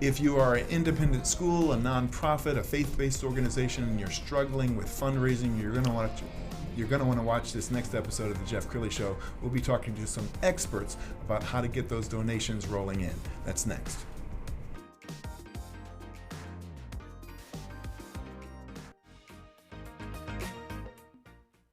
If you are an independent school, a nonprofit, a faith-based organization, and you're struggling with fundraising, you're going to want to watch this next episode of the Jeff Crilley Show. We'll be talking to some experts about how to get those donations rolling in. That's next.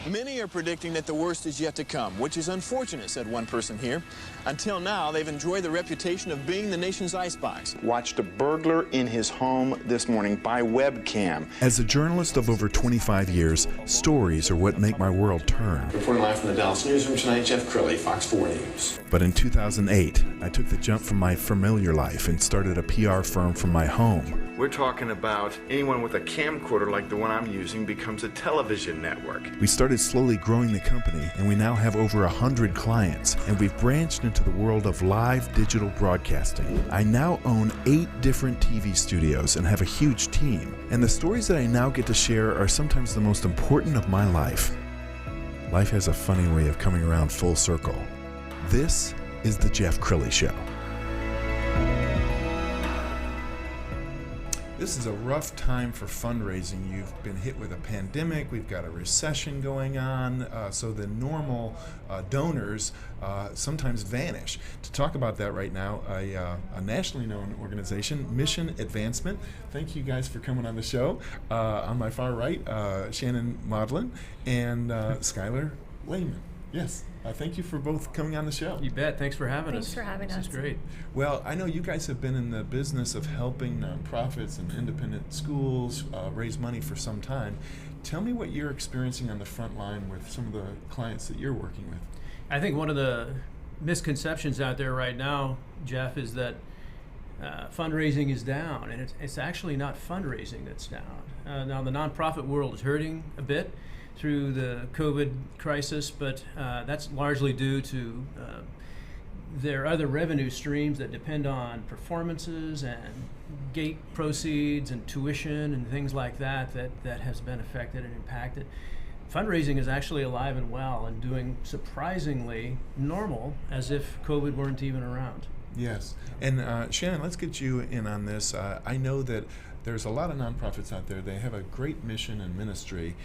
Many are predicting that the worst is yet to come, which is unfortunate, said one person here. Until now, they've enjoyed the reputation of being the nation's icebox. Watched a burglar in his home this morning by webcam. As a journalist of over 25 years, stories are what make my world turn. Reporting live from the Dallas newsroom tonight, Jeff Crilley, Fox 4 News. But in 2008, I took the jump from my familiar life and started a PR firm from my home. We're talking about anyone with a camcorder like the one I'm using becomes a television network. We started slowly growing the company, and we now have over 100 clients, and we've branched into the world of live digital broadcasting. I now own 8 different TV studios and have a huge team, and the stories that I now get to share are sometimes the most important of my life. Life has a funny way of coming around full circle. This is the Jeff Crilley Show. This is a rough time for fundraising. You've been hit with a pandemic. We've got a recession going on. So the normal donors sometimes vanish. To talk about that right now, a nationally known organization, Mission Advancement. Thank you guys for coming on the show. On my far right, Shannon Modlin and Schuyler Lehman. Yes. Thank you for both coming on the show. You bet. Thanks for having us. Thanks for having us. This is great. Well, I know you guys have been in the business of helping nonprofits and independent schools raise money for some time. Tell me what you're experiencing on the front line with some of the clients that you're working with. I think one of the misconceptions out there right now, Jeff, is that fundraising is down, and it's actually not fundraising that's down. Now, the nonprofit world is hurting a bit through the COVID crisis, but that's largely due to their other revenue streams that depend on performances and gate proceeds and tuition and things like that has been affected and impacted. Fundraising is actually alive and well and doing surprisingly normal, as if COVID weren't even around. Yes. And Shannon, let's get you in on this. I know that there's a lot of nonprofits out there. They have a great mission and ministry,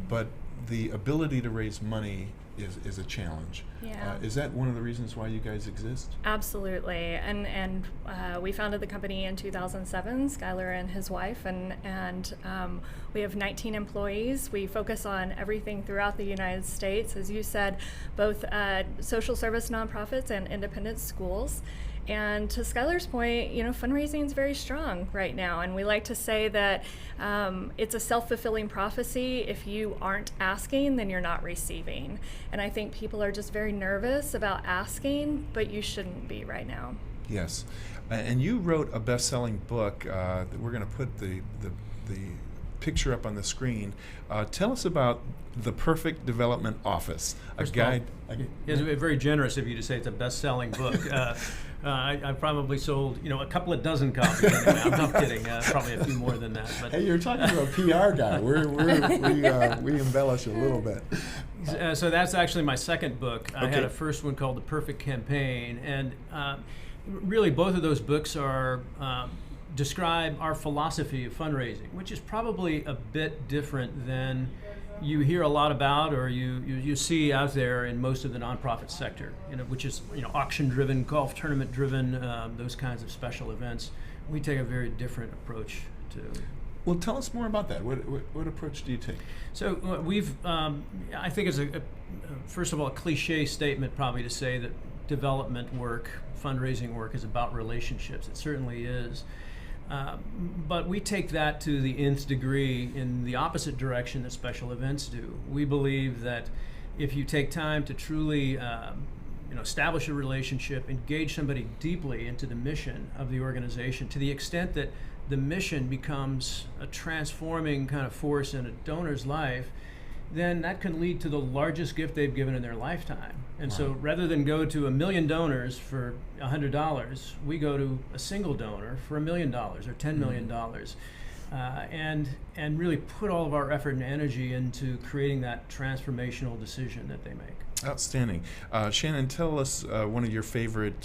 but the ability to raise money is a challenge. Yeah. Is that one of the reasons why you guys exist? Absolutely. And we founded the company in 2007, Schuyler and his wife, and we have 19 employees. We focus on everything throughout the United States, as you said, both social service nonprofits and independent schools. And to Schuyler's point, fundraising is very strong right now, and we like to say that it's a self-fulfilling prophecy. If you aren't asking, then you're not receiving. And I think people are just very nervous about asking, but you shouldn't be right now. Yes. And you wrote a best-selling book that we're going to put the picture up on the screen. Tell us about The Perfect Development Office, a guide. It's very generous of you to say it's a best-selling book. I've probably sold, a couple of dozen copies. Anyway. I'm not kidding. Probably a few more than that. But hey, you're talking to a PR guy. We embellish a little bit. So that's actually my second book. I Okay. had a first one called The Perfect Campaign, and really both of those books are describe our philosophy of fundraising, which is probably a bit different than you hear a lot about or you see out there in most of the nonprofit sector, which is auction-driven, golf tournament-driven, those kinds of special events. We take a very different approach to. Well, tell us more about that. What approach do you take? So we've, I think it's first of all, a cliche statement probably to say that development work, fundraising work is about relationships. It certainly is. But we take that to the nth degree in the opposite direction that special events do. We believe that if you take time to truly establish a relationship, engage somebody deeply into the mission of the organization, to the extent that the mission becomes a transforming kind of force in a donor's life, then that can lead to the largest gift they've given in their lifetime. And Wow. so rather than go to 1 million donors for $100, we go to a single donor for $1 million or $10 million. and really put all of our effort and energy into creating that transformational decision that they make. Outstanding. Shannon, tell us one of your favorite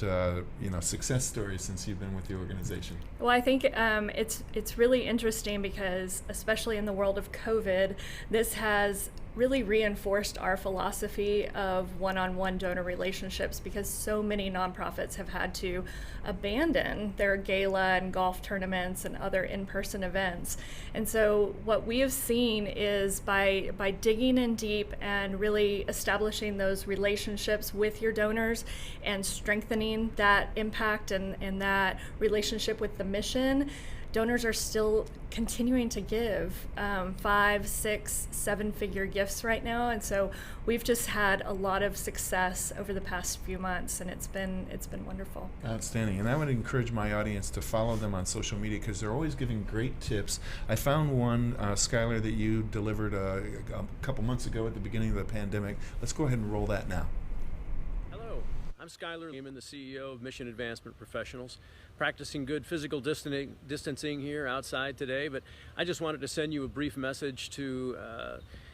success stories since you've been with the organization. Well, I think it's really interesting because, especially in the world of COVID, this has really reinforced our philosophy of one-on-one donor relationships, because so many nonprofits have had to abandon their gala and golf tournaments and other in-person events. And so what we have seen is by digging in deep and really establishing those relationships with your donors and strengthening that impact and that relationship with the mission, donors are still continuing to give 5, 6, 7-figure gifts right now, and so we've just had a lot of success over the past few months, and it's been wonderful. Outstanding. And I would encourage my audience to follow them on social media because they're always giving great tips. I found one, Schuyler, that you delivered a couple months ago at the beginning of the pandemic. Let's go ahead and roll that now. I'm Schuyler Lehman, the CEO of Mission Advancement Professionals, practicing good physical distancing here outside today, but I just wanted to send you a brief message to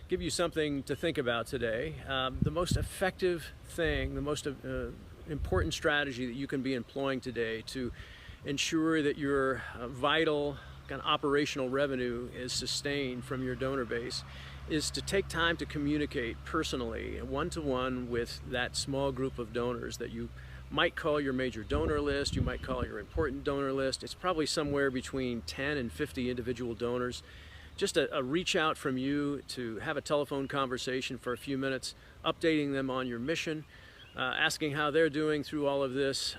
give you something to think about today. The most effective thing, the most important strategy that you can be employing today to ensure that your vital kind of operational revenue is sustained from your donor base is to take time to communicate personally, one-to-one, with that small group of donors that you might call your major donor list, you might call your important donor list. It's probably somewhere between 10 and 50 individual donors. Just a reach out from you to have a telephone conversation for a few minutes, updating them on your mission, asking how they're doing through all of this,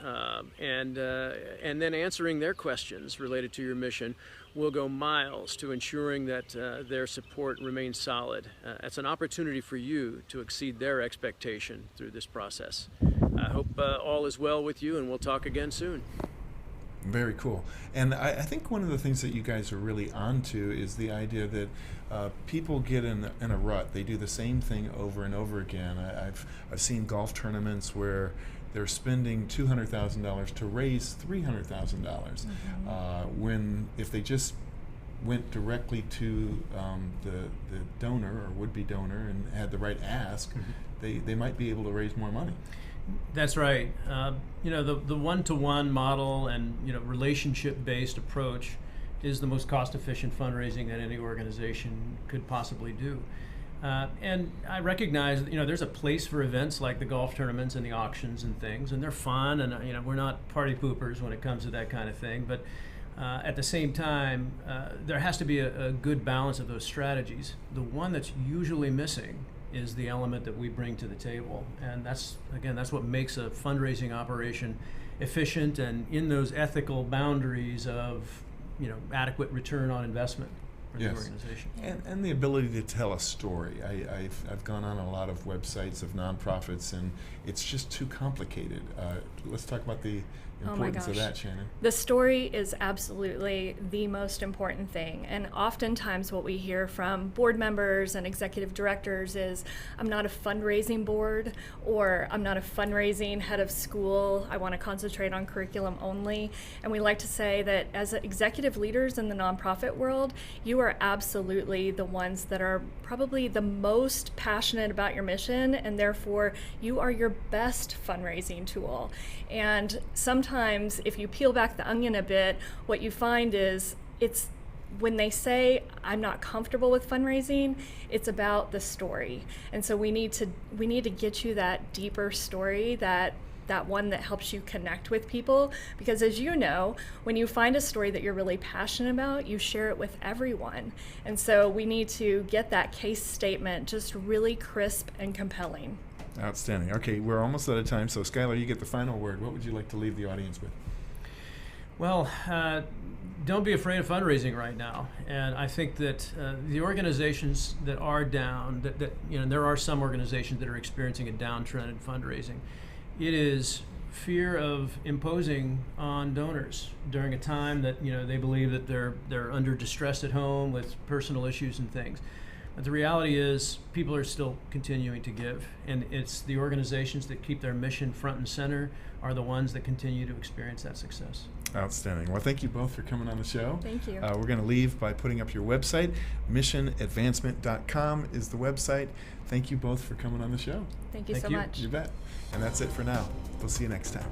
and then answering their questions related to your mission will go miles to ensuring that their support remains solid. It's an opportunity for you to exceed their expectation through this process. I hope all is well with you, and we'll talk again soon. Very cool. And I think one of the things that you guys are really onto is the idea that people get in a rut. They do the same thing over and over again. I've seen golf tournaments where they're spending $200,000 to raise $300,000. When if they just went directly to the donor or would-be donor and had the right ask, they might be able to raise more money. That's right. The one-to-one model and relationship-based approach is the most cost-efficient fundraising that any organization could possibly do. And I recognize there's a place for events like the golf tournaments and the auctions and things, and they're fun, and we're not party poopers when it comes to that kind of thing. But at the same time, there has to be a good balance of those strategies. The one that's usually missing is the element that we bring to the table, and that's what makes a fundraising operation efficient and in those ethical boundaries of adequate return on investment for the organization. And the ability to tell a story. I've gone on a lot of websites of nonprofits, and it's just too complicated. Let's talk about the importance of that, Shannon. The story is absolutely the most important thing. And oftentimes what we hear from board members and executive directors is, I'm not a fundraising board, or I'm not a fundraising head of school. I want to concentrate on curriculum only. And we like to say that as executive leaders in the nonprofit world, you are absolutely the ones that are probably the most passionate about your mission, and therefore you are your best fundraising tool. And sometimes if you peel back the onion a bit, what you find is it's when they say, I'm not comfortable with fundraising, it's about the story. And so we need to get you that deeper story, that one that helps you connect with people, because as you know, when you find a story that you're really passionate about, you share it with everyone. And so we need to get that case statement just really crisp and compelling. Outstanding. Okay, we're almost out of time, so Schuyler, you get the final word. What would you like to leave the audience with? Well, don't be afraid of fundraising right now. And I think that the organizations that are down, there are some organizations that are experiencing a downtrend in fundraising. It is fear of imposing on donors during a time that they believe that they're under distress at home with personal issues and things. But the reality is people are still continuing to give, and it's the organizations that keep their mission front and center are the ones that continue to experience that success. Outstanding. Well, thank you both for coming on the show. Thank you. We're going to leave by putting up your website. missionadvancement.com is the website. Thank you both for coming on the show. Thank you Thank so you. much. You bet. And that's it for now. We'll see you next time.